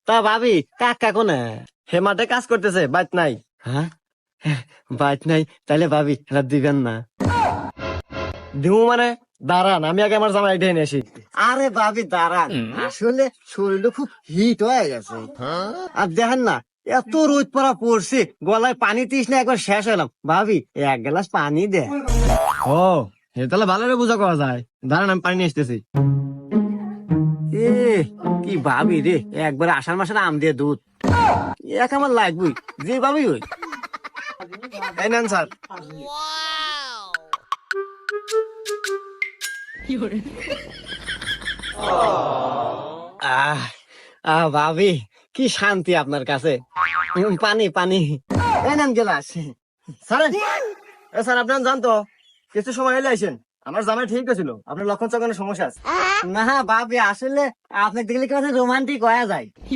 তা ভাবি কাকা কোনে? হে মাঠে কাজ করতেছে, বাইত নাই। হ্যাঁ, বাইক নাই, তাইলে ভাবি এটা দিবেন না? দিমু মানে? দাঁড়ান, আমি আগে আমার জামাই ঢেনে আসি। আরে ভাবি দাঁড়ান, আসলে শরীরটা খুব হিট হয়ে গেছে। আর দেখেন না, এত রোদ পড়া পড়ছে, গলায় পানি তৃষ্ণা একবার শেষ হলাম। ভাবি এক গ্লাস পানি দে। ও, হে তাহলে ভালো করে বুঝা করা যায়। দাঁড়ান, আমি পানি নিয়ে আসতেছি। এ কি ভাবি রে, একবার আষাঢ় মাসের আম দিয়ে দুধ এক আমার লাগবেই, যে ভাবি ওই। এই নেন স্যার। আহ ভাবি কি শান্তি আপনার কাছে। পানি পানি, এই নেন গেলাস। স্যার, এ স্যার, আপনার জানতো কিছু সময় এলে আইসেন। আমার জামাই ঠিক ছিল, আপনার লক্ষণ চক্ষণের সমস্যা আছে। না ভাবি, আসলে আপনাকে দেখলে কেমন রোমান্টিক হয়ে যায়।